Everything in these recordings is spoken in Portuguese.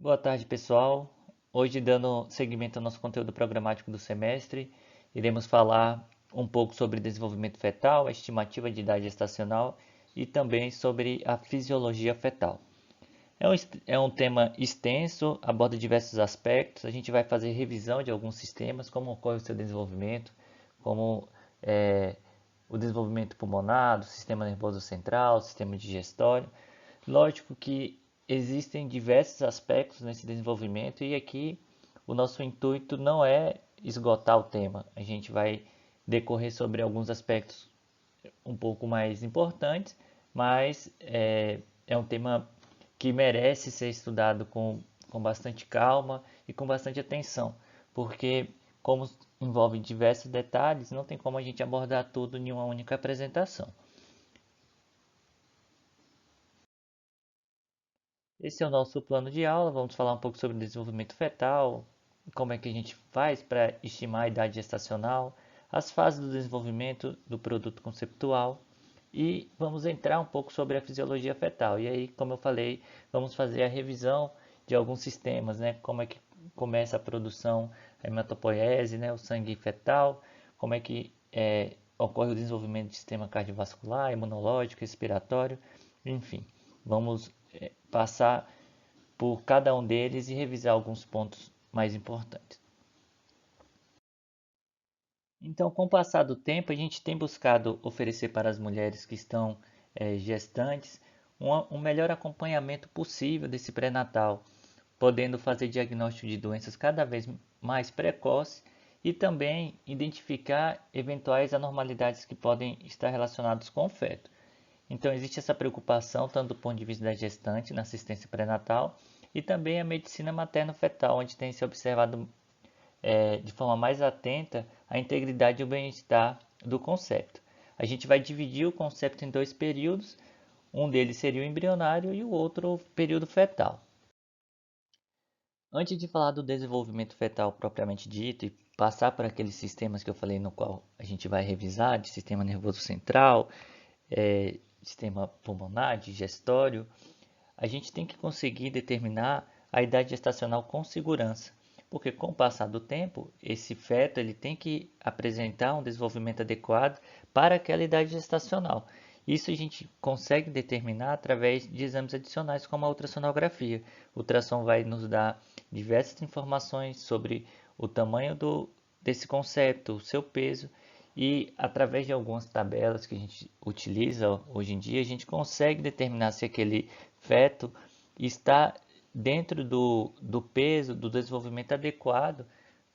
Boa tarde, pessoal. Hoje, dando seguimento ao nosso conteúdo programático do semestre, iremos falar um pouco sobre desenvolvimento fetal, a estimativa de idade gestacional e também sobre a fisiologia fetal. É um tema extenso, aborda diversos aspectos. A gente vai fazer revisão de alguns sistemas, como ocorre o seu desenvolvimento, como é, o desenvolvimento pulmonar, do sistema nervoso central, sistema digestório. Lógico que existem diversos aspectos nesse desenvolvimento e aqui o nosso intuito não é esgotar o tema. A gente vai decorrer sobre alguns aspectos um pouco mais importantes, mas é um tema que merece ser estudado com bastante calma e com bastante atenção, porque como envolve diversos detalhes, não tem como a gente abordar tudo em uma única apresentação. Esse é o nosso plano de aula. Vamos falar um pouco sobre desenvolvimento fetal, como é que a gente faz para estimar a idade gestacional, as fases do desenvolvimento do produto conceptual e vamos entrar um pouco sobre a fisiologia fetal. E aí, como eu falei, vamos fazer a revisão de alguns sistemas, né? Como é que começa a produção, a hematopoiese, né? O sangue fetal, como é que ocorre o desenvolvimento do sistema cardiovascular, imunológico, respiratório, enfim. Vamos passar por cada um deles e revisar alguns pontos mais importantes. Então, com o passar do tempo, a gente tem buscado oferecer para as mulheres que estão gestantes um melhor acompanhamento possível desse pré-natal, podendo fazer diagnóstico de doenças cada vez mais precoces e também identificar eventuais anormalidades que podem estar relacionadas com o feto. Então, existe essa preocupação tanto do ponto de vista da gestante na assistência pré-natal e também a medicina materno-fetal, onde tem se observado de forma mais atenta a integridade e o bem-estar do concepto. A gente vai dividir o concepto em dois períodos, um deles seria o embrionário e o outro o período fetal. Antes de falar do desenvolvimento fetal propriamente dito e passar por aqueles sistemas que eu falei no qual a gente vai revisar, de sistema nervoso central, sistema pulmonar, digestório, a gente tem que conseguir determinar a idade gestacional com segurança, porque com o passar do tempo, esse feto ele tem que apresentar um desenvolvimento adequado para aquela idade gestacional. Isso a gente consegue determinar através de exames adicionais como a ultrassonografia. O ultrassom vai nos dar diversas informações sobre o tamanho desse concepto, o seu peso e através de algumas tabelas que a gente utiliza hoje em dia, a gente consegue determinar se aquele feto está dentro do peso, do desenvolvimento adequado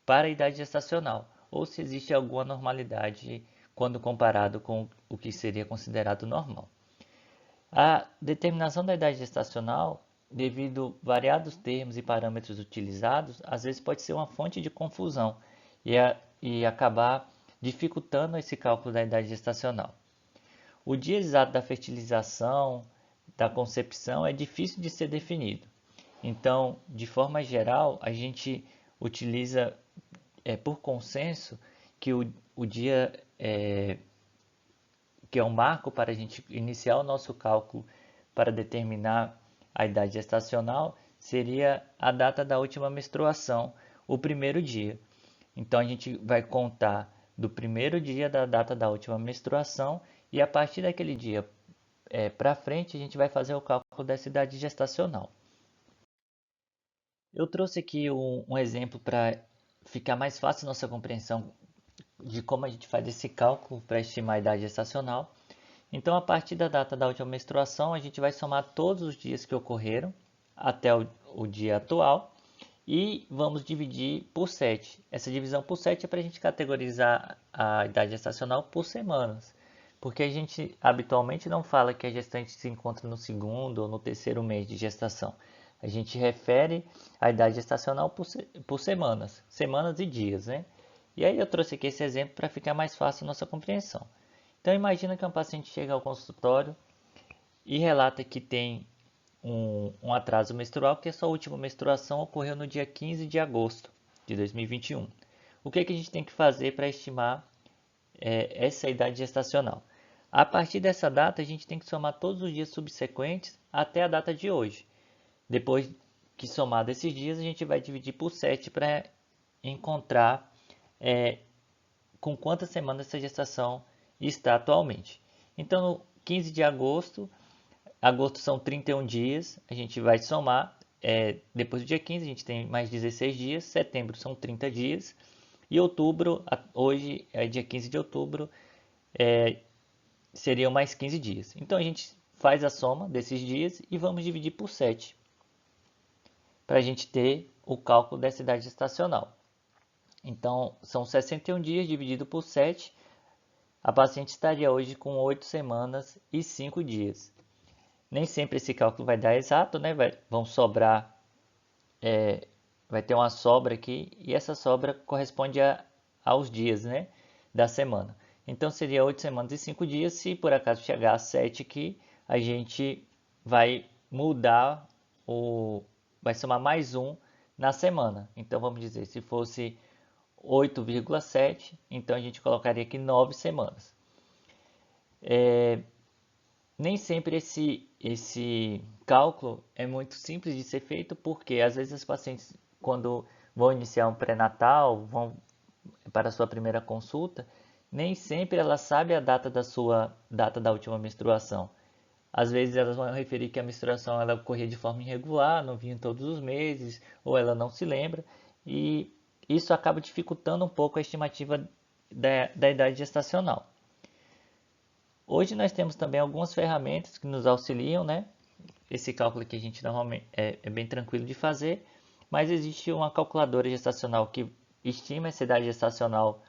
para a idade gestacional, ou se existe alguma anormalidade quando comparado com o que seria considerado normal. A determinação da idade gestacional, devido a variados termos e parâmetros utilizados, às vezes pode ser uma fonte de confusão e acabar dificultando esse cálculo da idade gestacional. O dia exato da fertilização, da concepção, é difícil de ser definido. Então, de forma geral, a gente utiliza por consenso que o dia que é um marco para a gente iniciar o nosso cálculo para determinar a idade gestacional, seria a data da última menstruação, o primeiro dia. Então a gente vai contar do primeiro dia da data da última menstruação e a partir daquele dia para frente a gente vai fazer o cálculo dessa idade gestacional. Eu trouxe aqui um exemplo para ficar mais fácil nossa compreensão de como a gente faz esse cálculo para estimar a idade gestacional. Então, a partir da data da última menstruação, a gente vai somar todos os dias que ocorreram até o dia atual e vamos dividir por 7. Essa divisão por 7 é para a gente categorizar a idade gestacional por semanas, porque a gente habitualmente não fala que a gestante se encontra no segundo ou no terceiro mês de gestação. A gente refere a idade gestacional por semanas, semanas e dias, né? E aí eu trouxe aqui esse exemplo para ficar mais fácil a nossa compreensão. Então imagina que um paciente chega ao consultório e relata que tem um atraso menstrual, que a sua última menstruação ocorreu no dia 15 de agosto de 2021. O que a gente tem que fazer para estimar essa idade gestacional? A partir dessa data, a gente tem que somar todos os dias subsequentes até a data de hoje. Depois que somado esses dias, a gente vai dividir por 7 para encontrar com quantas semanas essa gestação está atualmente. Então, no 15 de agosto, agosto são 31 dias, a gente vai somar, depois do dia 15 a gente tem mais 16 dias, setembro são 30 dias, e outubro, hoje é dia 15 de outubro, seriam mais 15 dias. Então a gente faz a soma desses dias e vamos dividir por 7, para a gente ter o cálculo dessa idade gestacional. Então, são 61 dias dividido por 7. A paciente estaria hoje com 8 semanas e 5 dias. Nem sempre esse cálculo vai dar exato, né? Vão sobrar, vai ter uma sobra aqui, e essa sobra corresponde aos dias, né, da semana. Então, seria 8 semanas e 5 dias. Se por acaso chegar a 7 aqui, a gente vai mudar, vai somar mais um na semana. Então, vamos dizer, se fosse 8,7, então a gente colocaria aqui 9 semanas. Nem sempre esse cálculo é muito simples de ser feito, porque às vezes as pacientes, quando vão iniciar um pré-natal, vão para a sua primeira consulta, nem sempre ela sabe a data da última menstruação. Às vezes elas vão referir que a menstruação ela ocorria de forma irregular, não vinha todos os meses, ou ela não se lembra, e isso acaba dificultando um pouco a estimativa da idade gestacional. Hoje nós temos também algumas ferramentas que nos auxiliam, né? Esse cálculo aqui a gente normalmente é bem tranquilo de fazer, mas existe uma calculadora gestacional que estima essa idade gestacional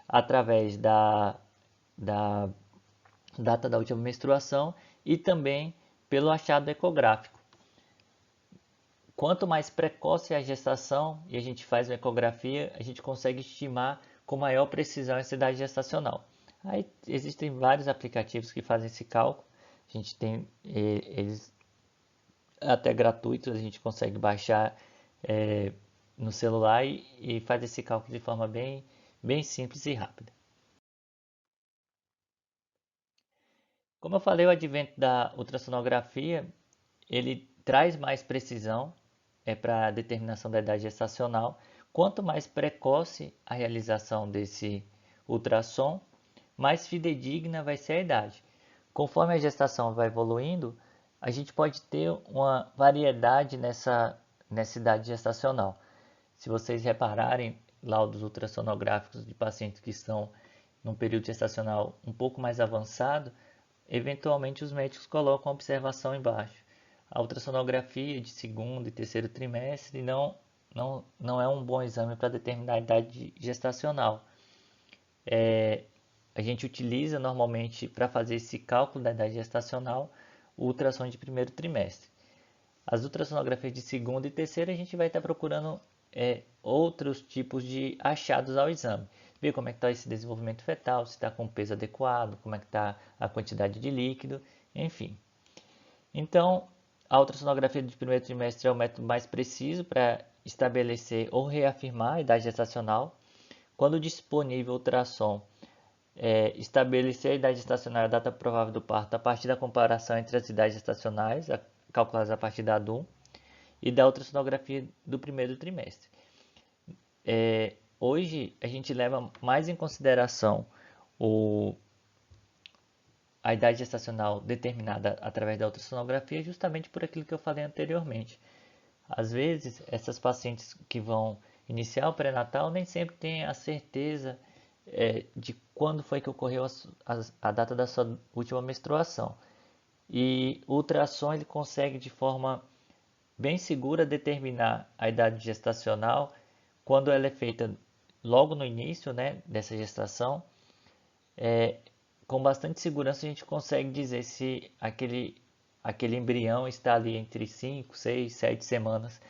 através da data da última menstruação e também pelo achado ecográfico. Quanto mais precoce a gestação e a gente faz uma ecografia, a gente consegue estimar com maior precisão essa idade gestacional. Aí existem vários aplicativos que fazem esse cálculo. A gente tem eles até gratuitos, a gente consegue baixar no celular e faz esse cálculo de forma bem simples e rápida. Como eu falei, o advento da ultrassonografia, ele traz mais precisão para a determinação da idade gestacional. Quanto mais precoce a realização desse ultrassom, mais fidedigna vai ser a idade. Conforme a gestação vai evoluindo, a gente pode ter uma variedade nessa idade gestacional. Se vocês repararem laudos ultrassonográficos de pacientes que estão num período gestacional um pouco mais avançado, eventualmente os médicos colocam a observação embaixo. A ultrassonografia de segundo e terceiro trimestre não é um bom exame para determinar a idade gestacional. A gente utiliza normalmente para fazer esse cálculo da idade gestacional o ultrassom de primeiro trimestre. As ultrassonografias de segundo e terceiro a gente vai estar procurando outros tipos de achados ao exame. Ver como é que está esse desenvolvimento fetal, se está com peso adequado, como é que está a quantidade de líquido, enfim. Então, a ultrassonografia de primeiro trimestre é o método mais preciso para estabelecer ou reafirmar a idade gestacional. Quando disponível o ultrassom, estabelecer a idade gestacional e a data provável do parto a partir da comparação entre as idades gestacionais, calculadas a partir da DUM, e da ultrassonografia do primeiro trimestre. Hoje, a gente leva mais em consideração a idade gestacional determinada através da ultrassonografia justamente por aquilo que eu falei anteriormente. Às vezes, essas pacientes que vão iniciar o pré-natal nem sempre têm a certeza de quando foi que ocorreu a data da sua última menstruação. E o ultrassom ele consegue de forma bem segura determinar a idade gestacional quando ela é feita logo no início, né, dessa gestação. Com bastante segurança a gente consegue dizer se aquele embrião está ali entre 5, 6, 7 semanas,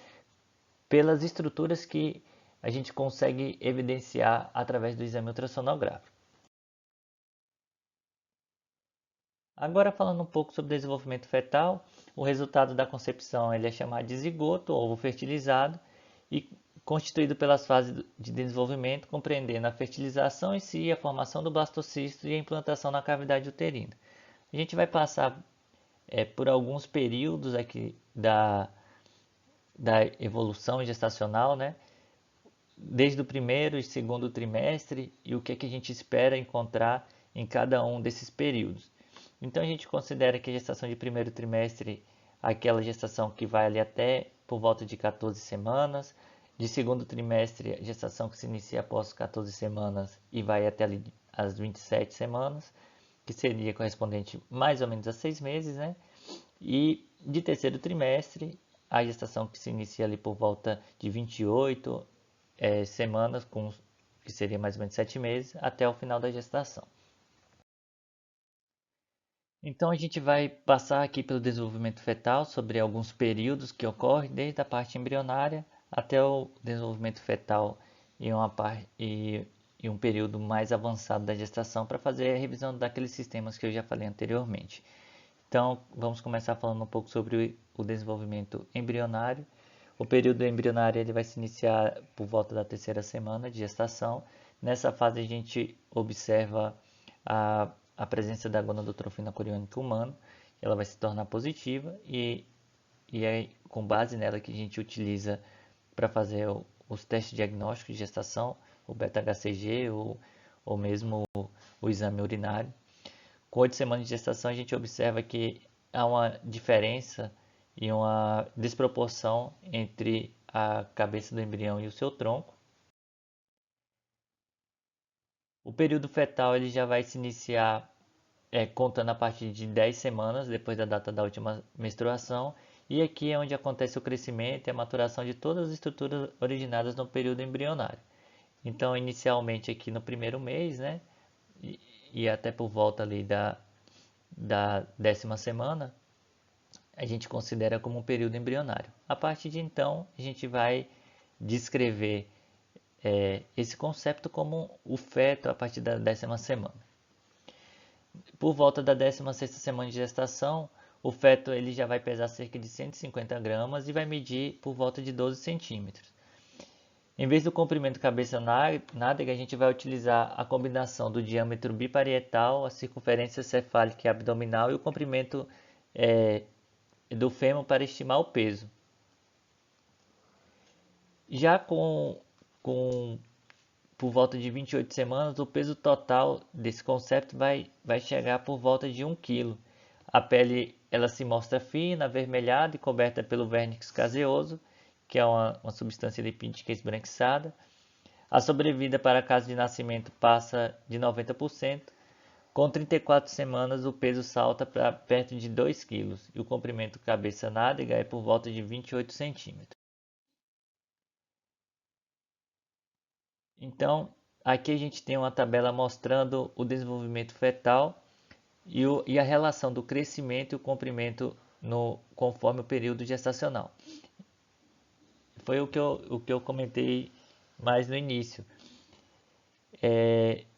pelas estruturas que a gente consegue evidenciar através do exame ultrassonográfico. Agora falando um pouco sobre desenvolvimento fetal, o resultado da concepção ele é chamado de zigoto, ovo fertilizado, e constituído pelas fases de desenvolvimento, compreendendo a fertilização em si, a formação do blastocisto e a implantação na cavidade uterina. A gente vai passar por alguns períodos aqui da evolução gestacional, né? Desde o primeiro e segundo trimestre e o que é que a gente espera encontrar em cada um desses períodos. Então a gente considera que a gestação de primeiro trimestre, aquela gestação que vai ali até por volta de 14 semanas, de segundo trimestre, a gestação que se inicia após 14 semanas e vai até ali as 27 semanas, que seria correspondente mais ou menos a 6 meses, né? E de terceiro trimestre, a gestação que se inicia ali por volta de 28 semanas, que seria mais ou menos 7 meses, até o final da gestação. Então a gente vai passar aqui pelo desenvolvimento fetal sobre alguns períodos que ocorrem desde a parte embrionária até o desenvolvimento fetal e um período mais avançado da gestação para fazer a revisão daqueles sistemas que eu já falei anteriormente. Então vamos começar falando um pouco sobre o desenvolvimento embrionário. O período embrionário ele vai se iniciar por volta da terceira semana de gestação. Nessa fase a gente observa a presença da gonadotrofina coriônica humana, ela vai se tornar positiva e é com base nela que a gente utiliza para fazer os testes diagnósticos de gestação, o beta-HCG ou mesmo o exame urinário. Com 8 semanas de gestação a gente observa que há uma diferença e uma desproporção entre a cabeça do embrião e o seu tronco. O período fetal ele já vai se iniciar contando a partir de 10 semanas depois da data da última menstruação, e aqui é onde acontece o crescimento e a maturação de todas as estruturas originadas no período embrionário. Então, inicialmente aqui no primeiro mês, né, e até por volta ali da 10ª semana, a gente considera como um período embrionário. A partir de então, a gente vai descrever esse conceito como o feto a partir da 10ª semana. Por volta da 16ª semana de gestação, o feto ele já vai pesar cerca de 150 gramas e vai medir por volta de 12 centímetros. Em vez do comprimento cabeça-nádega, a gente vai utilizar a combinação do diâmetro biparietal, a circunferência cefálica e abdominal e o comprimento do fêmur para estimar o peso. Já com por volta de 28 semanas, o peso total desse conceito vai chegar por volta de 1 kg. A pele ela se mostra fina, avermelhada e coberta pelo vernix caseoso, que é uma substância lipídica esbranquiçada. A sobrevida para caso de nascimento passa de 90%. Com 34 semanas, o peso salta para perto de 2 kg e o comprimento cabeça-nádega é por volta de 28 centímetros. Então, aqui a gente tem uma tabela mostrando o desenvolvimento fetal e a relação do crescimento e o comprimento conforme o período gestacional. Foi o que eu comentei mais no início.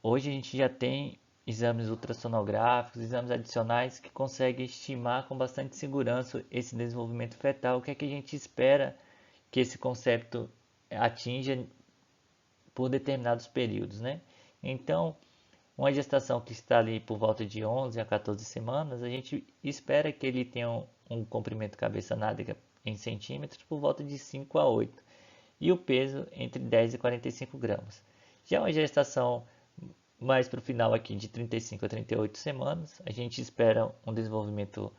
Hoje a gente já tem exames ultrassonográficos, exames adicionais que conseguem estimar com bastante segurança esse desenvolvimento fetal. O que é que a gente espera que esse conceito atinja por determinados períodos, né? Então, uma gestação que está ali por volta de 11 a 14 semanas, a gente espera que ele tenha um comprimento cabeça-nádega em centímetros por volta de 5 a 8 e o peso entre 10 e 45 gramas. Já uma gestação mais para o final aqui de 35 a 38 semanas, a gente espera um desenvolvimento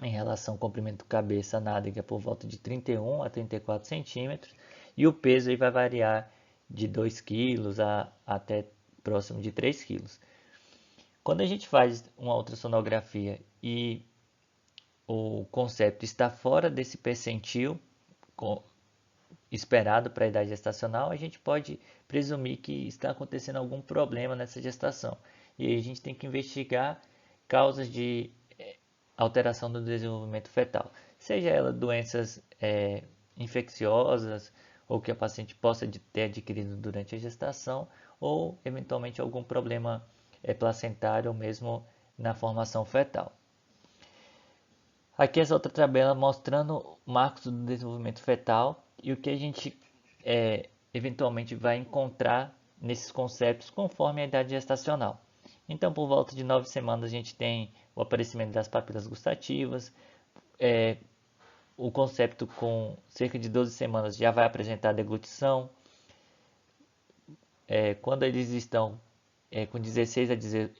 em relação ao comprimento cabeça-nádega por volta de 31 a 34 centímetros e o peso aí vai variar de 2 kg até próximo de 3 kg. Quando a gente faz uma ultrassonografia e o concepto está fora desse percentil esperado para a idade gestacional, a gente pode presumir que está acontecendo algum problema nessa gestação. E aí a gente tem que investigar causas de alteração do desenvolvimento fetal, seja ela doenças infecciosas ou que a paciente possa ter adquirido durante a gestação ou eventualmente algum problema placentário ou mesmo na formação fetal. Aqui essa outra tabela mostrando marcos do desenvolvimento fetal e o que a gente eventualmente vai encontrar nesses conceitos conforme a idade gestacional. Então, por volta de 9 semanas, a gente tem o aparecimento das papilas gustativas, o concepto com cerca de 12 semanas já vai apresentar deglutição. Quando eles estão com 16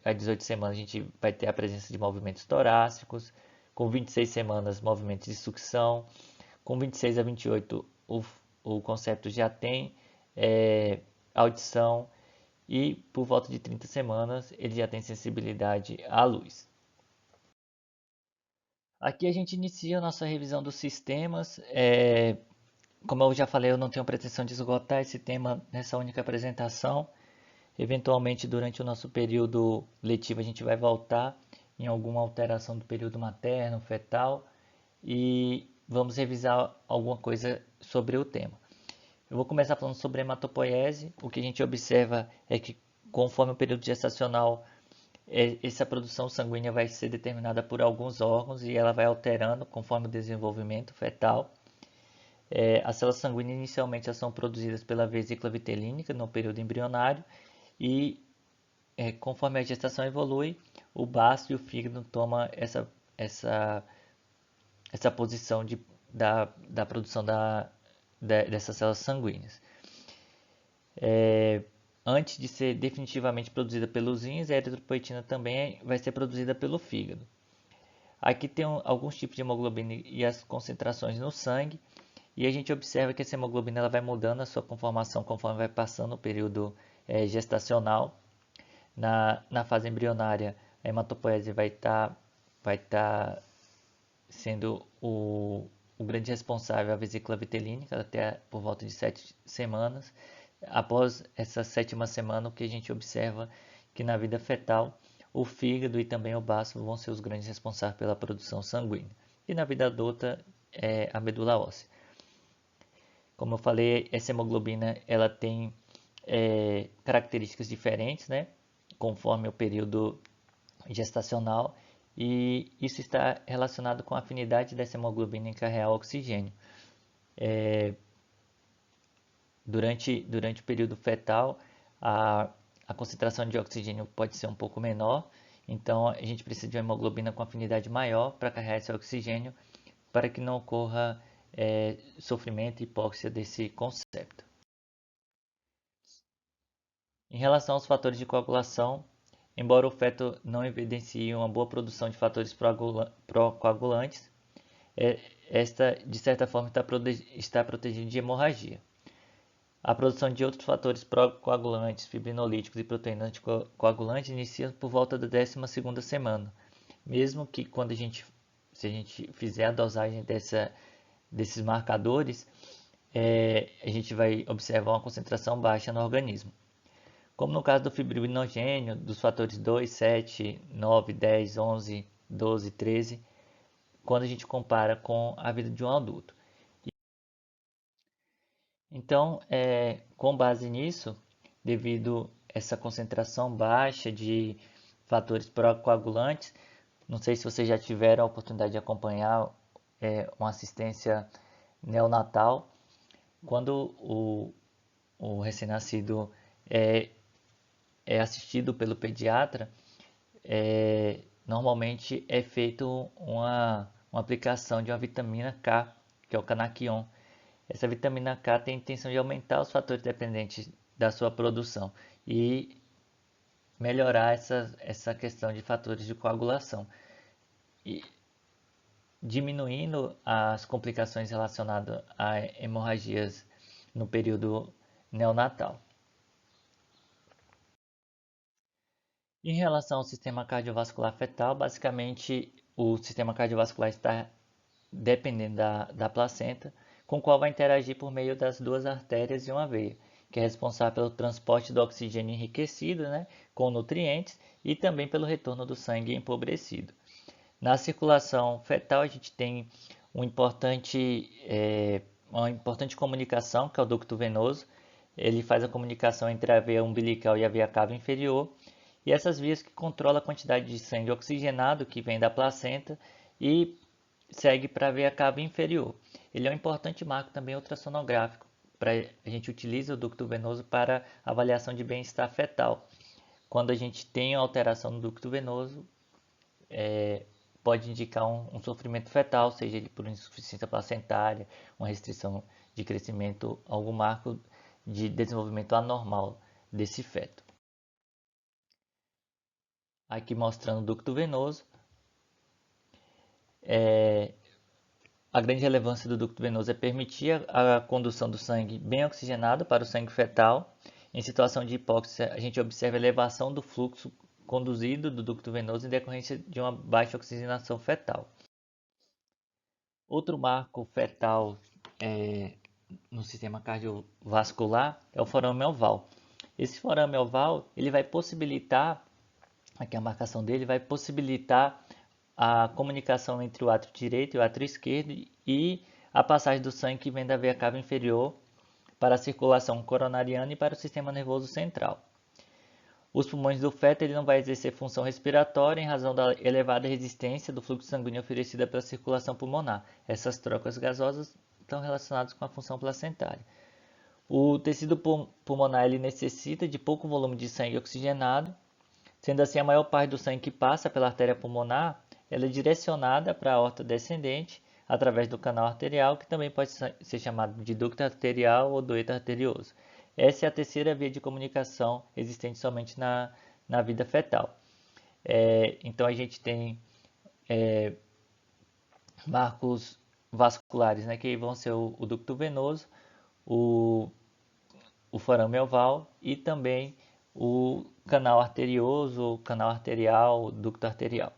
a 18 semanas, a gente vai ter a presença de movimentos torácicos. Com 26 semanas, movimentos de sucção. Com 26 a 28, o concepto já tem audição. E por volta de 30 semanas, ele já tem sensibilidade à luz. Aqui a gente inicia a nossa revisão dos sistemas. Como eu já falei, eu não tenho pretensão de esgotar esse tema nessa única apresentação. Eventualmente, durante o nosso período letivo, a gente vai voltar em alguma alteração do período materno, fetal, e vamos revisar alguma coisa sobre o tema. Eu vou começar falando sobre hematopoiese. O que a gente observa é que, conforme o período gestacional, essa produção sanguínea vai ser determinada por alguns órgãos e ela vai alterando conforme o desenvolvimento fetal. As células sanguíneas inicialmente são produzidas pela vesícula vitelínica no período embrionário e conforme a gestação evolui, o baço e o fígado tomam essa posição da produção dessas células sanguíneas. Antes de ser definitivamente produzida pelos rins, a eritropoetina também vai ser produzida pelo fígado. Aqui tem alguns tipos de hemoglobina e as concentrações no sangue. E a gente observa que essa hemoglobina ela vai mudando a sua conformação conforme vai passando o período gestacional. Na fase embrionária, a hematopoiese vai tá sendo o grande responsável, a vesícula vitelínica, até por volta de 7 semanas. Após essa 7ª semana, o que a gente observa que na vida fetal, o fígado e também o baço vão ser os grandes responsáveis pela produção sanguínea. E na vida adulta, a medula óssea. Como eu falei, essa hemoglobina ela tem características diferentes, né, conforme o período gestacional, e isso está relacionado com a afinidade dessa hemoglobina em carregar oxigênio. Durante o período fetal, a concentração de oxigênio pode ser um pouco menor, então a gente precisa de uma hemoglobina com afinidade maior para carregar esse oxigênio, para que não ocorra sofrimento e hipóxia desse concepto. Em relação aos fatores de coagulação, embora o feto não evidencie uma boa produção de fatores procoagulantes, esta, de certa forma, está protegida de hemorragia. A produção de outros fatores procoagulantes, fibrinolíticos e proteínas anticoagulantes inicia por volta da 12ª semana, mesmo que se a gente fizer a dosagem desses marcadores, a gente vai observar uma concentração baixa no organismo. Como no caso do fibrinogênio, dos fatores 2, 7, 9, 10, 11, 12, 13, quando a gente compara com a vida de um adulto. Então, com base nisso, devido a essa concentração baixa de fatores procoagulantes, não sei se vocês já tiveram a oportunidade de acompanhar uma assistência neonatal, quando o recém-nascido é assistido pelo pediatra, normalmente é feito uma aplicação de uma vitamina K, que é o Canaquion. Essa vitamina K tem a intenção de aumentar os fatores dependentes da sua produção e melhorar essa questão de fatores de coagulação, e diminuindo as complicações relacionadas a hemorragias no período neonatal. Em relação ao sistema cardiovascular fetal, basicamente o sistema cardiovascular está dependendo da placenta, com o qual vai interagir por meio das duas artérias e uma veia, que é responsável pelo transporte do oxigênio enriquecido, né, com nutrientes, e também pelo retorno do sangue empobrecido. Na circulação fetal, a gente tem uma importante comunicação, que é o ducto venoso. Ele faz a comunicação entre a veia umbilical e a veia cava inferior, e essas vias que controlam a quantidade de sangue oxigenado que vem da placenta e segue para a veia cava inferior. Ele é um importante marco também ultrassonográfico. A gente utiliza o ducto venoso para avaliação de bem-estar fetal. Quando a gente tem alteração no ducto venoso, pode indicar um sofrimento fetal, seja ele por insuficiência placentária, uma restrição de crescimento, algum marco de desenvolvimento anormal desse feto. Aqui mostrando o ducto venoso. A grande relevância do ducto venoso é permitir a condução do sangue bem oxigenado para o sangue fetal. Em situação de hipóxia, a gente observa a elevação do fluxo conduzido do ducto venoso em decorrência de uma baixa oxigenação fetal. Outro marco fetal no sistema cardiovascular é o forame oval. Esse forame oval ele vai possibilitar, aqui a marcação dele, vai possibilitar a comunicação entre o átrio direito e o átrio esquerdo e a passagem do sangue que vem da veia cava inferior para a circulação coronariana e para o sistema nervoso central. Os pulmões do feto ele não vai exercer função respiratória em razão da elevada resistência do fluxo sanguíneo oferecida pela circulação pulmonar. Essas trocas gasosas estão relacionadas com a função placentária. O tecido pulmonar ele necessita de pouco volume de sangue oxigenado, sendo assim a maior parte do sangue que passa pela artéria pulmonar ela é direcionada para a aorta descendente através do canal arterial, que também pode ser chamado de ducto arterial ou dueto arterioso. Essa é a terceira via de comunicação existente somente na vida fetal. Então a gente tem marcos vasculares, né, que vão ser o ducto venoso, o forame oval e também o canal arterioso, o canal arterial, o ducto arterial.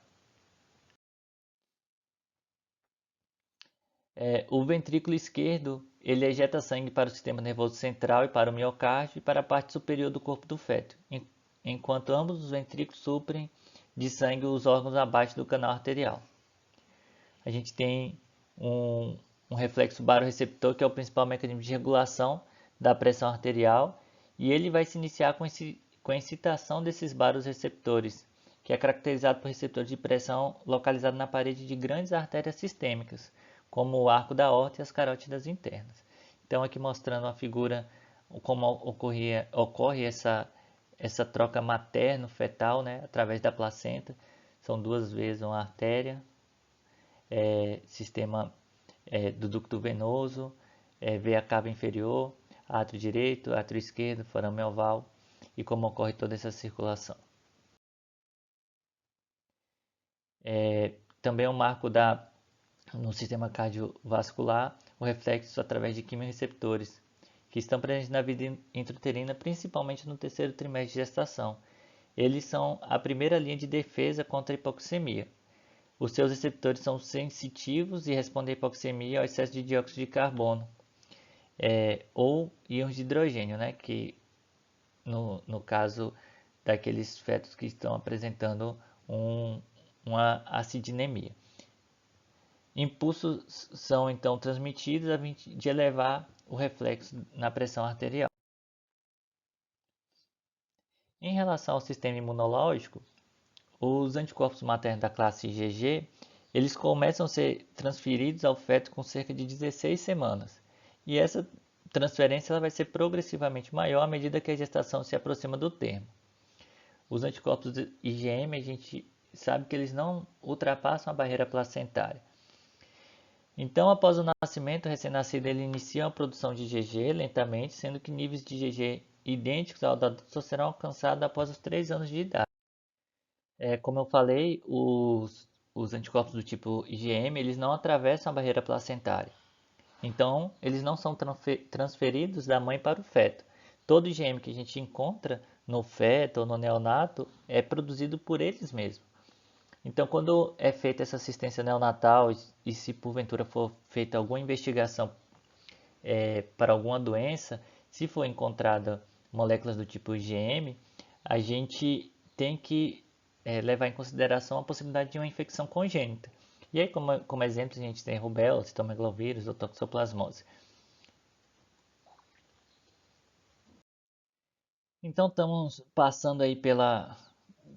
O ventrículo esquerdo ele ejeta sangue para o sistema nervoso central e para o miocárdio e para a parte superior do corpo do feto, enquanto ambos os ventrículos suprem de sangue os órgãos abaixo do canal arterial. A gente tem um reflexo barorreceptor, que é o principal mecanismo de regulação da pressão arterial, e ele vai se iniciar com a excitação desses barorreceptores, que é caracterizado por receptores de pressão localizados na parede de grandes artérias sistêmicas, como o arco da aorta e as carótidas internas. Então, aqui mostrando a figura, como ocorre essa troca materno-fetal, né, através da placenta. São duas vezes uma artéria, sistema do ducto venoso, veia cava inferior, átrio direito, átrio esquerdo, forame oval e como ocorre toda essa circulação. Também um marco no sistema cardiovascular, o reflexo através de quimiorreceptores, que estão presentes na vida intrauterina, principalmente no terceiro trimestre de gestação. Eles são a primeira linha de defesa contra a hipoxemia. Os seus receptores são sensitivos e respondem à hipoxemia ao excesso de dióxido de carbono ou íons de hidrogênio, né, que no caso daqueles fetos que estão apresentando uma acidinemia. Impulsos são então transmitidos a fim de elevar o reflexo na pressão arterial. Em relação ao sistema imunológico, os anticorpos maternos da classe IgG, eles começam a ser transferidos ao feto com cerca de 16 semanas. E essa transferência ela vai ser progressivamente maior à medida que a gestação se aproxima do termo. Os anticorpos IgM, a gente sabe que eles não ultrapassam a barreira placentária. Então, após o nascimento, o recém-nascido ele inicia a produção de IgG lentamente, sendo que níveis de IgG idênticos ao da adulto só serão alcançados após os 3 anos de idade. Como eu falei, os anticorpos do tipo IgM eles não atravessam a barreira placentária. Então, eles não são transferidos da mãe para o feto. Todo IgM que a gente encontra no feto ou no neonato é produzido por eles mesmos. Então, quando é feita essa assistência neonatal e se porventura for feita alguma investigação para alguma doença, se for encontrada moléculas do tipo IgM, a gente tem que levar em consideração a possibilidade de uma infecção congênita. E aí, como exemplo, a gente tem rubéola, citomegalovírus ou toxoplasmose. Então, estamos passando aí pela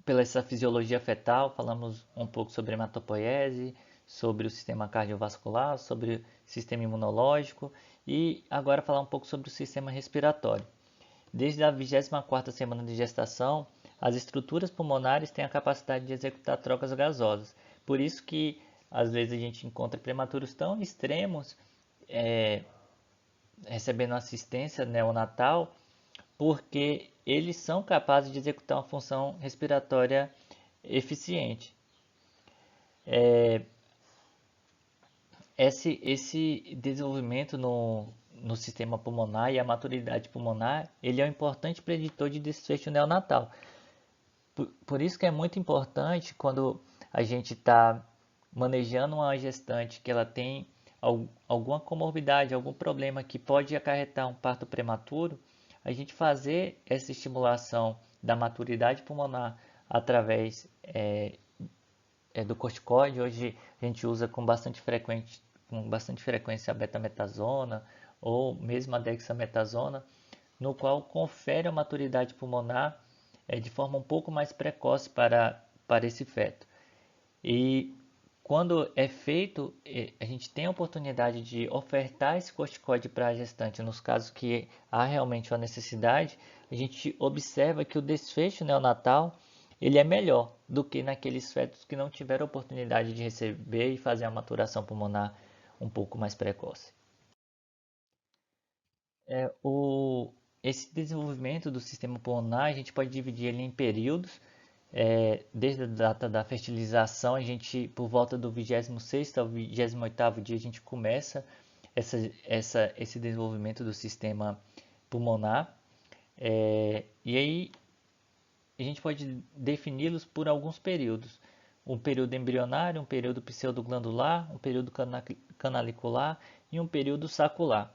essa fisiologia fetal, falamos um pouco sobre hematopoiese, sobre o sistema cardiovascular, sobre o sistema imunológico e agora falar um pouco sobre o sistema respiratório. Desde a 24ª semana de gestação, as estruturas pulmonares têm a capacidade de executar trocas gasosas, Por isso que às vezes a gente encontra prematuros tão extremos recebendo assistência neonatal, porque eles são capazes de executar uma função respiratória eficiente. Esse desenvolvimento no sistema pulmonar e a maturidade pulmonar, ele é um importante preditor de desfecho neonatal. Por isso que é muito importante quando a gente está manejando uma gestante que ela tem alguma comorbidade, algum problema que pode acarretar um parto prematuro, a gente fazer essa estimulação da maturidade pulmonar através do corticoide. Hoje a gente usa com bastante frequência a betametasona ou mesmo a dexametasona, no qual confere a maturidade pulmonar de forma um pouco mais precoce para esse feto. E quando é feito, a gente tem a oportunidade de ofertar esse corticoide para a gestante nos casos que há realmente uma necessidade. A gente observa que o desfecho neonatal ele é melhor do que naqueles fetos que não tiveram oportunidade de receber e fazer a maturação pulmonar um pouco mais precoce. Esse desenvolvimento do sistema pulmonar, a gente pode dividir ele em períodos. Desde a data da fertilização, a gente, por volta do 26º ao 28º dia, a gente começa esse desenvolvimento do sistema pulmonar. E aí a gente pode defini-los por alguns períodos. Um período embrionário, um período pseudoglandular, um período canalicular e um período sacular.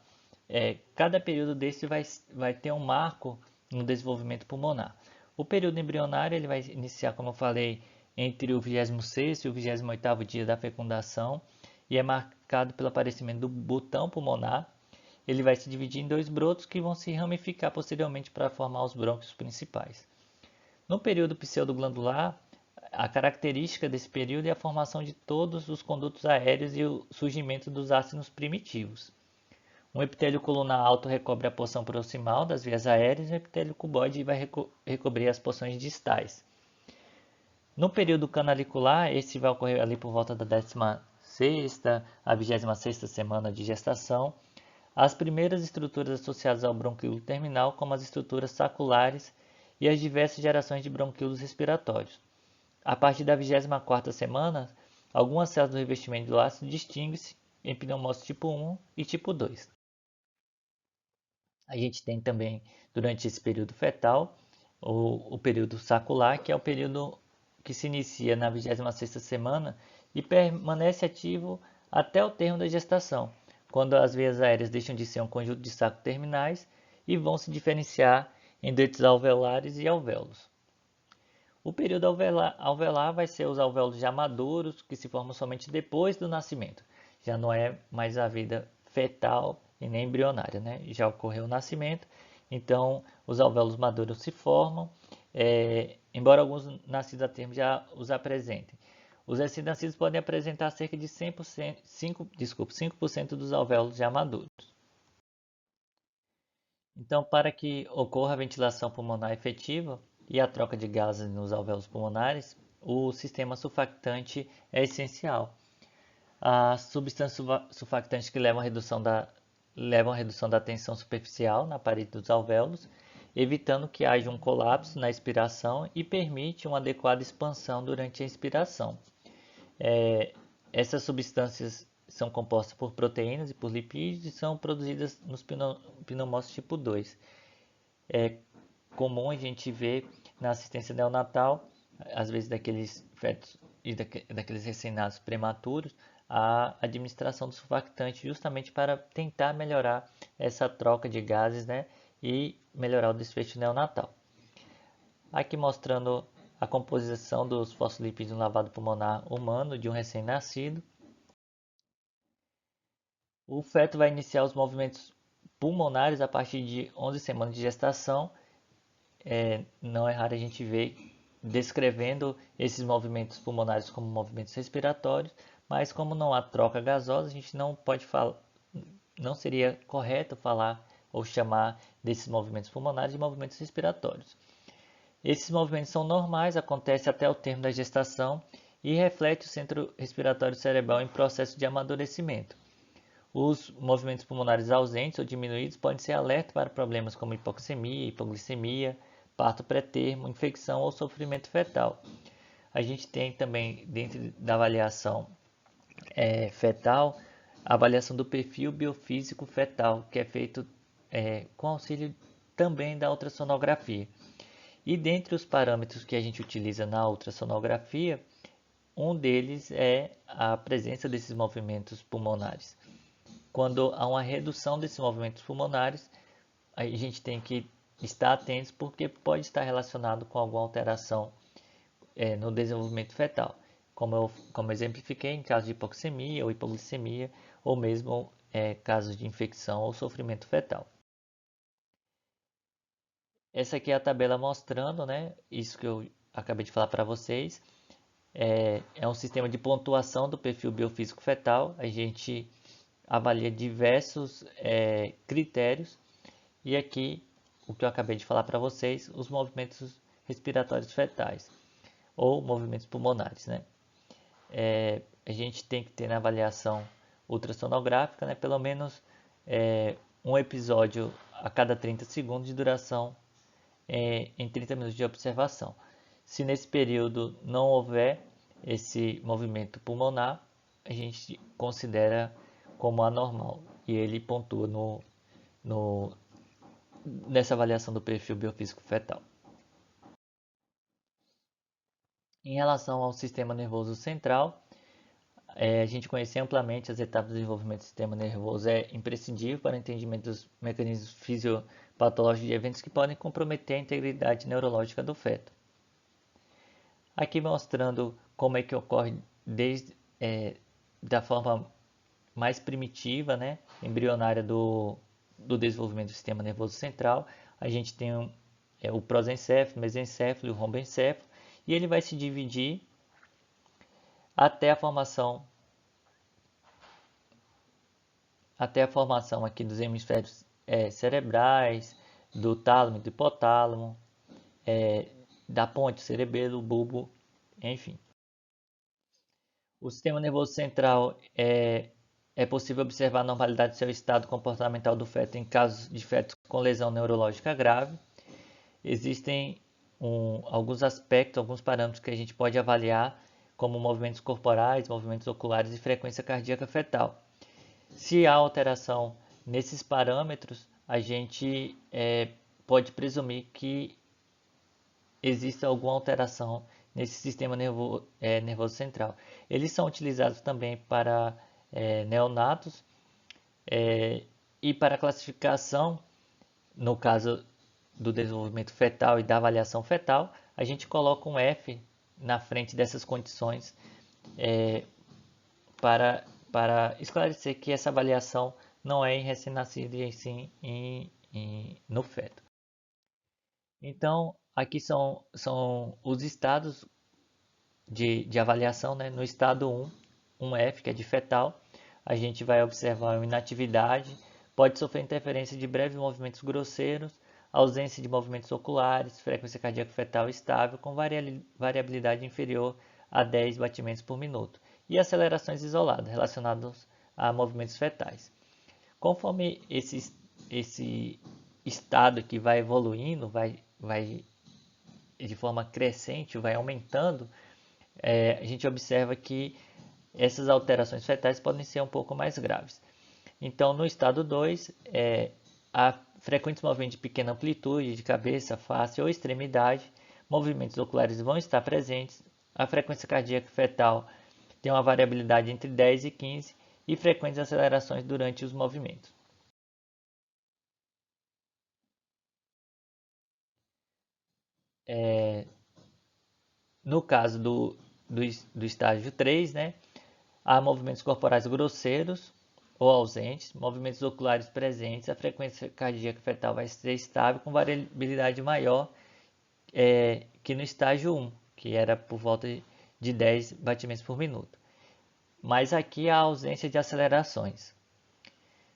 Cada período desse vai ter um marco no desenvolvimento pulmonar. O período embrionário ele vai iniciar, como eu falei, entre o 26º e o 28º dia da fecundação e é marcado pelo aparecimento do botão pulmonar. Ele vai se dividir em dois brotos que vão se ramificar posteriormente para formar os brônquios principais. No período pseudoglandular, a característica desse período é a formação de todos os condutos aéreos e o surgimento dos ácidos primitivos. Um epitélio colunar alto recobre a porção proximal das vias aéreas e o epitélio cuboide vai recobrir as porções distais. No período canalicular, esse vai ocorrer ali por volta da 16ª a 26ª semana de gestação. As primeiras estruturas associadas ao bronquíolo terminal, como as estruturas saculares e as diversas gerações de bronquíolos respiratórios. A partir da 24ª semana, algumas células do revestimento do ácido distinguem-se em pneumócito tipo 1 e tipo 2. A gente tem também, durante esse período fetal, o período sacular, que é o período que se inicia na 26ª semana e permanece ativo até o termo da gestação, quando as veias aéreas deixam de ser um conjunto de sacos terminais e vão se diferenciar em ductos alveolares e alvéolos. O período alveolar vai ser os alvéolos já maduros, que se formam somente depois do nascimento. Já não é mais a vida fetal e nem embrionária, né? Já ocorreu o nascimento, então os alvéolos maduros se formam, embora alguns nascidos a termo já os apresentem. Os recém-nascidos podem apresentar cerca de 5% dos alvéolos já maduros. Então, para que ocorra a ventilação pulmonar efetiva e a troca de gases nos alvéolos pulmonares, o sistema surfactante é essencial. As substâncias surfactantes que levam à redução da tensão superficial na parede dos alvéolos, evitando que haja um colapso na expiração e permite uma adequada expansão durante a inspiração. Essas substâncias são compostas por proteínas e por lipídios e são produzidas nos pneumócitos tipo 2. É comum a gente ver na assistência neonatal, às vezes daqueles fetos e daqueles recém-nascidos prematuros, a administração do surfactante justamente para tentar melhorar essa troca de gases, né, e melhorar o desfecho neonatal. Aqui mostrando a composição dos fosfolipídios no lavado pulmonar humano de um recém-nascido. O feto vai iniciar os movimentos pulmonares a partir de 11 semanas de gestação. Não é raro a gente ver descrevendo esses movimentos pulmonares como movimentos respiratórios, mas como não há troca gasosa, a gente não pode falar, não seria correto falar ou chamar desses movimentos pulmonares de movimentos respiratórios. Esses movimentos são normais, acontecem até o termo da gestação e reflete o centro respiratório cerebral em processo de amadurecimento. Os movimentos pulmonares ausentes ou diminuídos podem ser alerta para problemas como hipoxemia, hipoglicemia, parto pré-termo, infecção ou sofrimento fetal. A gente tem também, dentro da avaliação fetal, a avaliação do perfil biofísico fetal, que é feito com auxílio também da ultrassonografia. E dentre os parâmetros que a gente utiliza na ultrassonografia, um deles é a presença desses movimentos pulmonares. Quando há uma redução desses movimentos pulmonares, a gente tem que estar atentos porque pode estar relacionado com alguma alteração no desenvolvimento fetal, como exemplifiquei em casos de hipoxemia ou hipoglicemia, ou mesmo casos de infecção ou sofrimento fetal. Essa aqui é a tabela mostrando, né, isso que eu acabei de falar para vocês. É um sistema de pontuação do perfil biofísico fetal. A gente avalia diversos critérios. E aqui, o que eu acabei de falar para vocês, os movimentos respiratórios fetais, ou movimentos pulmonares, né? A gente tem que ter na avaliação ultrassonográfica, né, pelo menos um episódio a cada 30 segundos de duração em 30 minutos de observação. Se nesse período não houver esse movimento pulmonar, a gente considera como anormal e ele pontua nessa avaliação do perfil biofísico fetal. Em relação ao sistema nervoso central, a gente conhecer amplamente as etapas do desenvolvimento do sistema nervoso é imprescindível para o entendimento dos mecanismos fisiopatológicos de eventos que podem comprometer a integridade neurológica do feto. Aqui mostrando como é que ocorre desde da forma mais primitiva, né, embrionária do desenvolvimento do sistema nervoso central. A gente tem o prosencéfalo, o mesencéfalo e o rombencéfalo, e ele vai se dividir até a formação aqui dos hemisférios cerebrais, do tálamo e do hipotálamo, da ponte, cerebelo, bulbo, enfim. O sistema nervoso central é possível observar a normalidade do seu estado comportamental do feto em casos de fetos com lesão neurológica grave. Existem alguns aspectos, alguns parâmetros que a gente pode avaliar, como movimentos corporais, movimentos oculares e frequência cardíaca fetal. Se há alteração nesses parâmetros, a gente pode presumir que existe alguma alteração nesse sistema nervoso central. Eles são utilizados também para neonatos e para classificação, no caso do desenvolvimento fetal e da avaliação fetal, a gente coloca um F na frente dessas condições para esclarecer que essa avaliação não é em recém-nascido e sim no feto. Então, aqui são os estados de avaliação, né? No estado 1, 1F, que é de fetal, a gente vai observar uma inatividade, pode sofrer interferência de breves movimentos grosseiros, ausência de movimentos oculares, frequência cardíaca fetal estável, com variabilidade inferior a 10 batimentos por minuto, e acelerações isoladas relacionadas a movimentos fetais. Conforme esse estado que vai evoluindo, vai de forma crescente, vai aumentando, a gente observa que essas alterações fetais podem ser um pouco mais graves. Então, no estado 2, há frequentes movimentos de pequena amplitude, de cabeça, face ou extremidade, movimentos oculares vão estar presentes, a frequência cardíaca fetal tem uma variabilidade entre 10 e 15 e frequentes acelerações durante os movimentos. No caso do estágio 3, né, há movimentos corporais grosseiros ou ausentes, movimentos oculares presentes, a frequência cardíaca fetal vai ser estável com variabilidade maior que no estágio 1, que era por volta de 10 batimentos por minuto. Mas aqui há ausência de acelerações.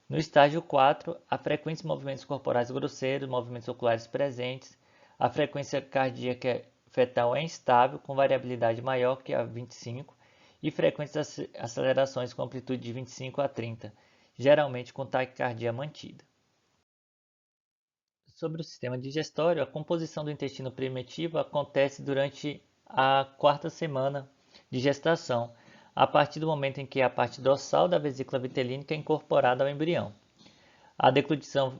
No estágio 4, há frequentes movimentos corporais grosseiros, movimentos oculares presentes, a frequência cardíaca fetal é instável, com variabilidade maior que a 25 e frequentes acelerações com amplitude de 25 a 30, geralmente com taquicardia mantida. Sobre o sistema digestório, a composição do intestino primitivo acontece durante a quarta semana de gestação, a partir do momento em que a parte dorsal da vesícula vitelínica é incorporada ao embrião. A deglutição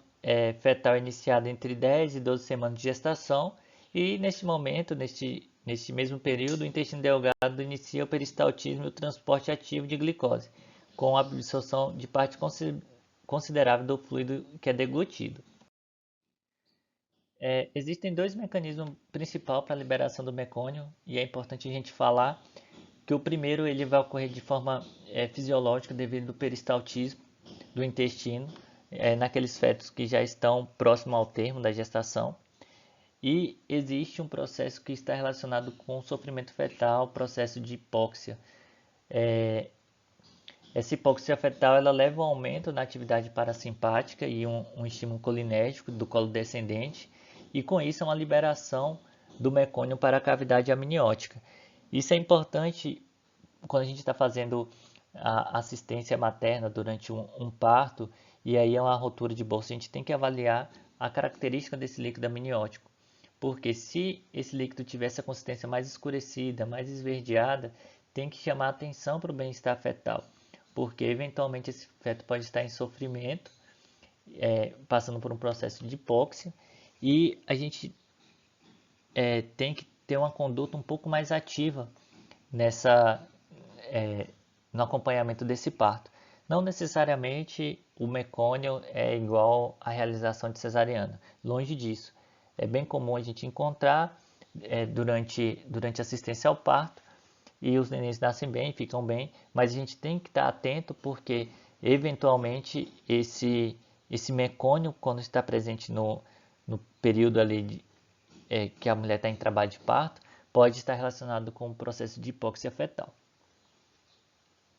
fetal é iniciada entre 10 e 12 semanas de gestação e, neste momento, neste mesmo período, o intestino delgado inicia o peristaltismo e o transporte ativo de glicose, com a absorção de parte considerável do fluido que é deglutido. Existem dois mecanismos principais para a liberação do mecônio e é importante a gente falar que o primeiro ele vai ocorrer de forma fisiológica devido ao peristaltismo do intestino naqueles fetos que já estão próximos ao termo da gestação e existe um processo que está relacionado com o sofrimento fetal, processo de hipóxia. Essa hipóxia fetal ela leva ao aumento na atividade parasimpática e um estímulo colinérgico do colo descendente e com isso é uma liberação do mecônio para a cavidade amniótica. Isso é importante quando a gente está fazendo a assistência materna durante um parto e aí é uma rotura de bolsa, a gente tem que avaliar a característica desse líquido amniótico. Porque se esse líquido tiver essa consistência mais escurecida, mais esverdeada, tem que chamar atenção para o bem-estar fetal. Porque eventualmente esse feto pode estar em sofrimento, passando por um processo de hipóxia, e a gente tem que ter uma conduta um pouco mais ativa no acompanhamento desse parto. Não necessariamente o mecônio é igual à realização de cesariana, longe disso. É bem comum a gente encontrar durante a assistência ao parto e os nenéns nascem bem, ficam bem, mas a gente tem que estar atento porque eventualmente esse mecônio, quando está presente no período ali que a mulher está em trabalho de parto, pode estar relacionado com o processo de hipóxia fetal.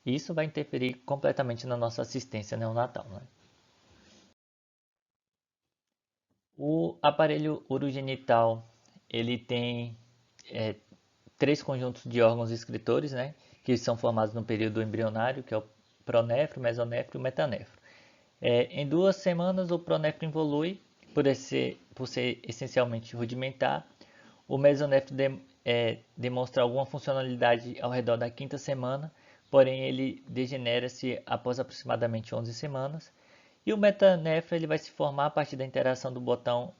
Isso vai interferir completamente na nossa assistência neonatal. Né? O aparelho urogenital ele tem três conjuntos de órgãos excretores, né, que são formados no período embrionário, que é o pronéfro, mesonéfro e o metanéfro. Em 2 semanas, o pronéfro evolui por ser essencialmente rudimentar. O mesonéfro demonstra alguma funcionalidade ao redor da 5ª semana, porém ele degenera-se após aproximadamente 11 semanas. E o metanéfro ele vai se formar a partir da interação do botão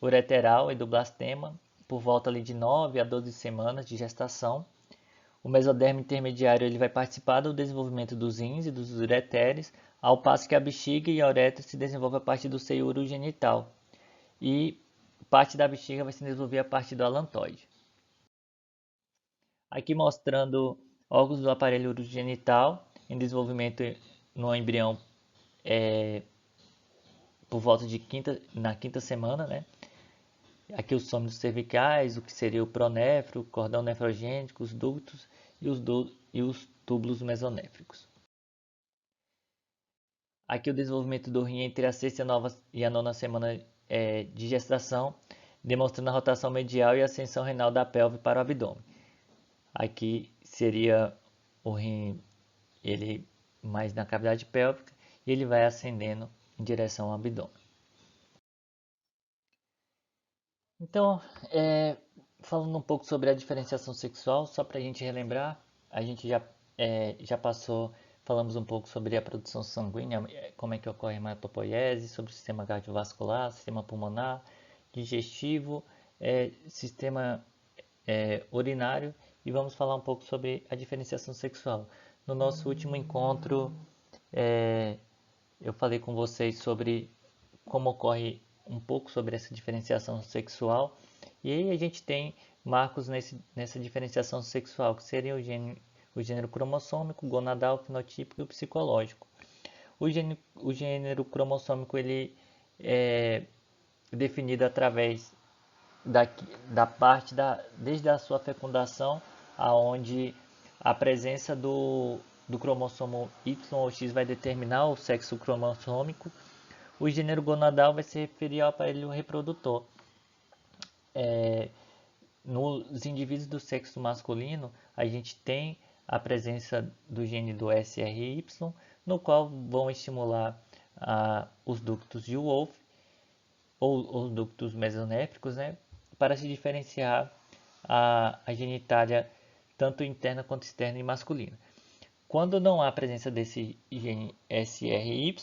ureteral e do blastema, por volta ali de 9 a 12 semanas de gestação. O mesodermo intermediário ele vai participar do desenvolvimento dos rins e dos ureteres, ao passo que a bexiga e a uretra se desenvolvem a partir do seio urogenital. E parte da bexiga vai se desenvolver a partir do alantoide. Aqui mostrando órgãos do aparelho urogenital em desenvolvimento no embrião por volta de na 5ª semana, né? Aqui os sôminos cervicais, o que seria o pronéfro, o cordão nefrogênico, os ductos e os túbulos mesonéfricos. Aqui o desenvolvimento do rim entre a 6ª e a 9ª semana de gestação, demonstrando a rotação medial e a ascensão renal da pelve para o abdômen. Aqui seria o rim ele mais na cavidade pélvica e ele vai ascendendo em direção ao abdômen. Então, falando um pouco sobre a diferenciação sexual, só para a gente relembrar, a gente já passou, falamos um pouco sobre a produção sanguínea, como é que ocorre a hematopoiese, sobre o sistema cardiovascular, sistema pulmonar, digestivo, sistema urinário e vamos falar um pouco sobre a diferenciação sexual. No nosso último encontro, eu falei com vocês sobre como ocorre um pouco sobre essa diferenciação sexual e aí a gente tem marcos nessa diferenciação sexual que seriam o gênero cromossômico, gonadal, fenotípico e o psicológico. O gênero cromossômico ele é definido através da parte desde a sua fecundação, aonde a presença do cromossomo Y ou X vai determinar o sexo cromossômico. O gênero gonadal vai se referir ao aparelho reprodutor. nos indivíduos do sexo masculino, a gente tem a presença do gene do SRY, no qual vão estimular os ductos de Wolff ou os ductos mesonéfricos, né, para se diferenciar a genitália tanto interna quanto externa e masculina. Quando não há presença desse gene SRY,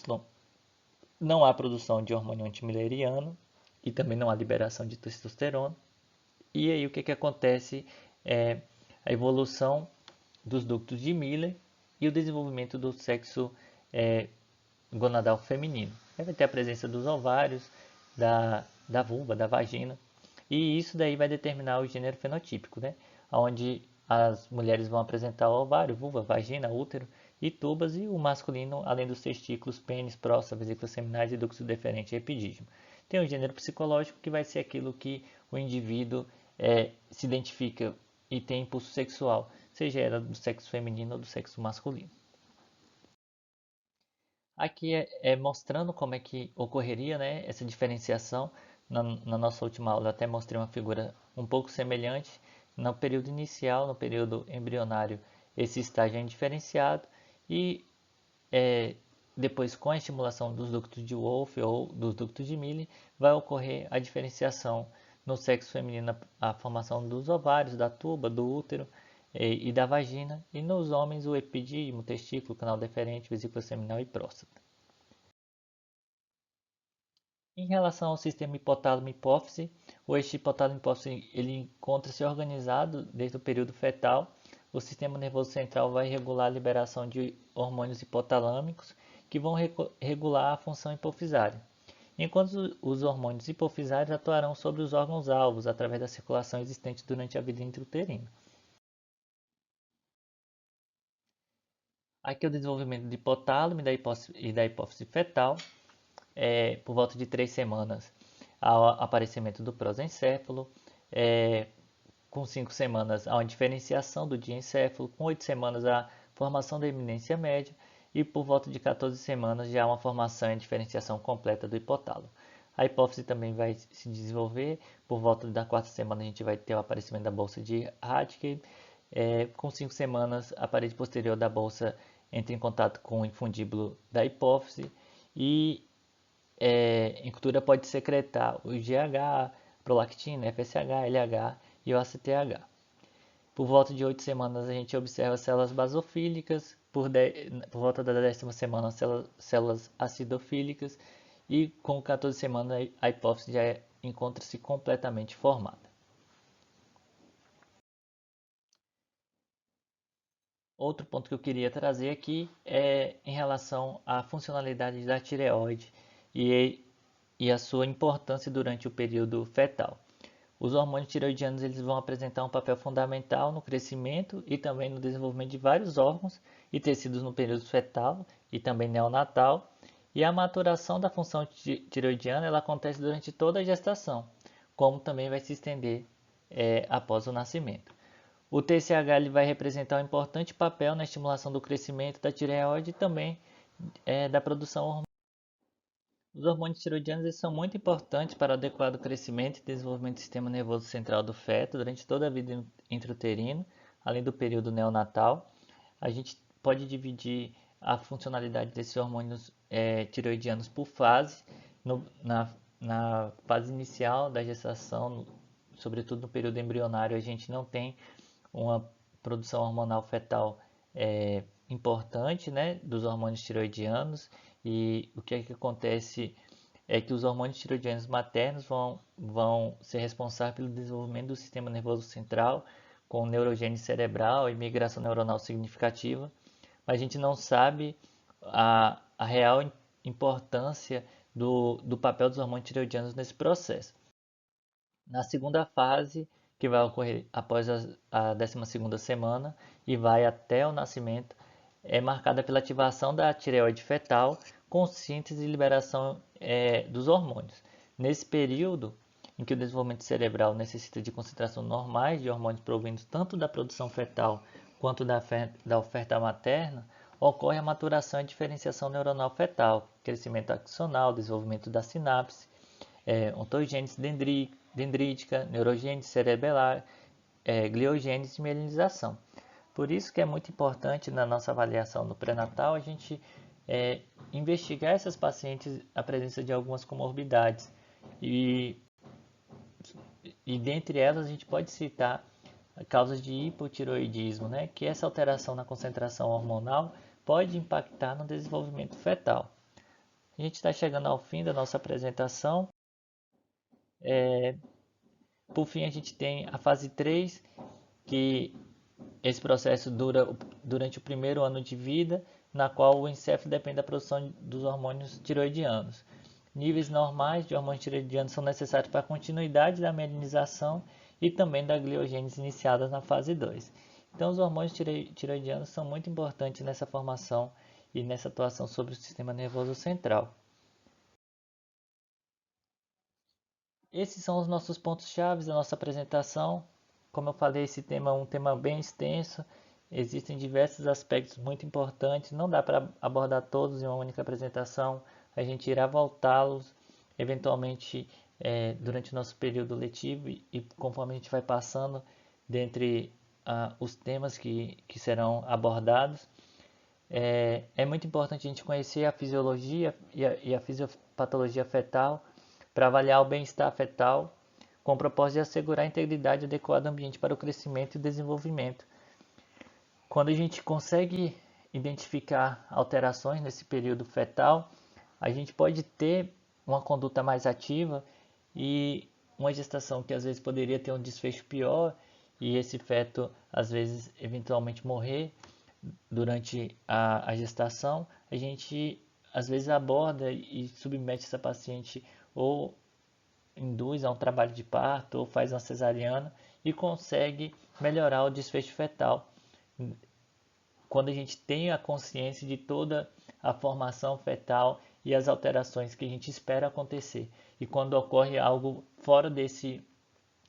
não há produção de hormônio antimileriano e também não há liberação de testosterona. E aí o que acontece é a evolução dos ductos de Miller e o desenvolvimento do sexo gonadal feminino. Aí vai ter a presença dos ovários, da vulva, da vagina, e isso daí vai determinar o gênero fenotípico, né? Onde as mulheres vão apresentar o ovário, vulva, vagina, útero e tubas, e o masculino, além dos testículos, pênis, próstata, vesículas seminais e ducto deferente e epidídimo. Tem o gênero psicológico, que vai ser aquilo que o indivíduo se identifica e tem impulso sexual, seja ela do sexo feminino ou do sexo masculino. Aqui é mostrando como é que ocorreria, né, essa diferenciação. Na nossa última aula até mostrei uma figura um pouco semelhante. No período inicial, no período embrionário, esse estágio é indiferenciado e depois, com a estimulação dos ductos de Wolff ou dos ductos de Miller, vai ocorrer a diferenciação no sexo feminino, a formação dos ovários, da tuba, do útero e da vagina, e nos homens o epidídimo, testículo, canal deferente, vesícula seminal e próstata. Em relação ao sistema hipotálamo-hipófise, o eixo hipotálamo-hipófise ele encontra-se organizado desde o período fetal. O sistema nervoso central vai regular a liberação de hormônios hipotalâmicos que vão regular a função hipofisária, enquanto os hormônios hipofisários atuarão sobre os órgãos-alvos através da circulação existente durante a vida intrauterina. Aqui é o desenvolvimento do hipotálamo e da hipófise fetal, por volta de 3 semanas ao aparecimento do prosencéfalo, com 5 semanas a diferenciação do diencéfalo, com 8 semanas a formação da eminência média e por volta de 14 semanas já há uma formação e diferenciação completa do hipotálamo. A hipófise também vai se desenvolver, por volta da 4ª semana a gente vai ter o aparecimento da bolsa de Rathke, com 5 semanas a parede posterior da bolsa entra em contato com o infundíbulo da hipófise e em cultura pode secretar o GH, prolactina, FSH, LH e o ACTH. Por volta de 8 semanas a gente observa células basofílicas, por volta da 10ª semana células acidofílicas e com 14 semanas a hipófise já encontra-se completamente formada. Outro ponto que eu queria trazer aqui é em relação à funcionalidade da tireoide e a sua importância durante o período fetal. Os hormônios tireoidianos eles vão apresentar um papel fundamental no crescimento e também no desenvolvimento de vários órgãos e tecidos no período fetal e também neonatal. E a maturação da função tireoidiana ela acontece durante toda a gestação, como também vai se estender após o nascimento. O TSH ele vai representar um importante papel na estimulação do crescimento da tireoide e também da produção hormonal. Os hormônios tiroidianos eles são muito importantes para o adequado crescimento e desenvolvimento do sistema nervoso central do feto durante toda a vida intrauterina, além do período neonatal. A gente pode dividir a funcionalidade desses hormônios tiroidianos por fase. Na fase inicial da gestação, sobretudo no período embrionário, a gente não tem uma produção hormonal fetal importante, né, dos hormônios tiroidianos, e o que acontece é que os hormônios tiroidianos maternos vão ser responsáveis pelo desenvolvimento do sistema nervoso central, com neurogênese cerebral e migração neuronal significativa, mas a gente não sabe a real importância do papel dos hormônios tiroidianos nesse processo. Na segunda fase, que vai ocorrer após a 12ª semana e vai até o nascimento, é marcada pela ativação da tireoide fetal com síntese e liberação dos hormônios. Nesse período, em que o desenvolvimento cerebral necessita de concentração normais de hormônios provindos tanto da produção fetal quanto da oferta materna, ocorre a maturação e diferenciação neuronal fetal, crescimento axonal, desenvolvimento da sinapse, ontogênese dendrítica, neurogênese cerebelar, gliogênese e mielinização. Por isso que é muito importante na nossa avaliação no pré-natal a gente investigar essas pacientes a presença de algumas comorbidades e dentre elas a gente pode citar causas de hipotiroidismo, né? Que essa alteração na concentração hormonal pode impactar no desenvolvimento fetal. A gente está chegando ao fim da nossa apresentação. Por fim, a gente tem a fase 3, que esse processo dura durante o primeiro ano de vida, na qual o encéfalo depende da produção dos hormônios tiroidianos. Níveis normais de hormônios tiroidianos são necessários para a continuidade da mielinização e também da gliogênese iniciadas na fase 2. Então, os hormônios tiroidianos são muito importantes nessa formação e nessa atuação sobre o sistema nervoso central. Esses são os nossos pontos-chave da nossa apresentação. Como eu falei, esse tema é um tema bem extenso, existem diversos aspectos muito importantes, não dá para abordar todos em uma única apresentação, a gente irá voltá-los eventualmente durante o nosso período letivo e conforme a gente vai passando dentre os temas que serão abordados. É muito importante a gente conhecer a fisiologia e a fisiopatologia fetal para avaliar o bem-estar fetal com o propósito de assegurar a integridade adequada do ambiente para o crescimento e o desenvolvimento. Quando a gente consegue identificar alterações nesse período fetal, a gente pode ter uma conduta mais ativa e uma gestação que às vezes poderia ter um desfecho pior e esse feto às vezes eventualmente morrer durante a gestação, a gente às vezes aborda e submete essa paciente ou induz a um trabalho de parto ou faz uma cesariana e consegue melhorar o desfecho fetal. Quando a gente tem a consciência de toda a formação fetal e as alterações que a gente espera acontecer. E quando ocorre algo fora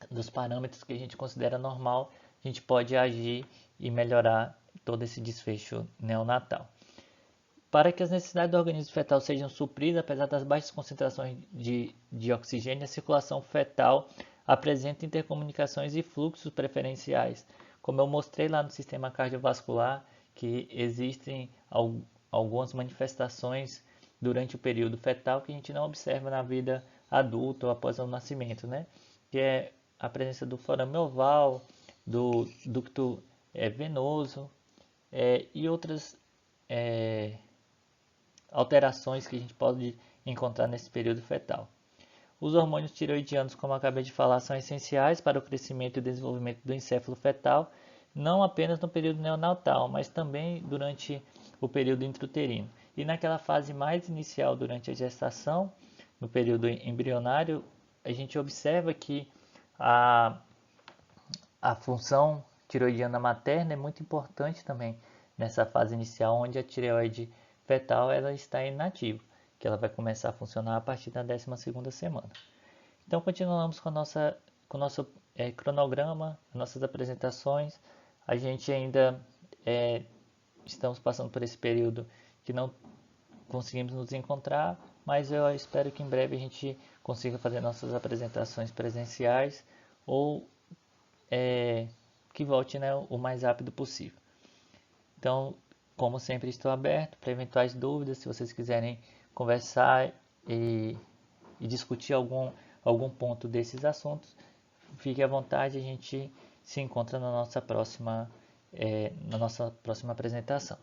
dos parâmetros que a gente considera normal, a gente pode agir e melhorar todo esse desfecho neonatal. Para que as necessidades do organismo fetal sejam supridas, apesar das baixas concentrações de oxigênio, a circulação fetal apresenta intercomunicações e fluxos preferenciais. Como eu mostrei lá no sistema cardiovascular, que existem algumas manifestações durante o período fetal que a gente não observa na vida adulta ou após o nascimento, né? Que é a presença do forame oval, do ducto venoso e outras alterações que a gente pode encontrar nesse período fetal. Os hormônios tiroidianos, como eu acabei de falar, são essenciais para o crescimento e desenvolvimento do encéfalo fetal, não apenas no período neonatal, mas também durante o período intrauterino. E naquela fase mais inicial, durante a gestação, no período embrionário, a gente observa que a função tiroidiana materna é muito importante também nessa fase inicial, onde a tireoide fetal ela está inativa, que ela vai começar a funcionar a partir da 12ª semana. Então continuamos com o nosso cronograma, nossas apresentações. A gente ainda estamos passando por esse período que não conseguimos nos encontrar, mas eu espero que em breve a gente consiga fazer nossas apresentações presenciais ou que volte, né, o mais rápido possível. Então, como sempre, estou aberto para eventuais dúvidas. Se vocês quiserem conversar e discutir algum ponto desses assuntos, fique à vontade. A gente se encontra na nossa próxima apresentação.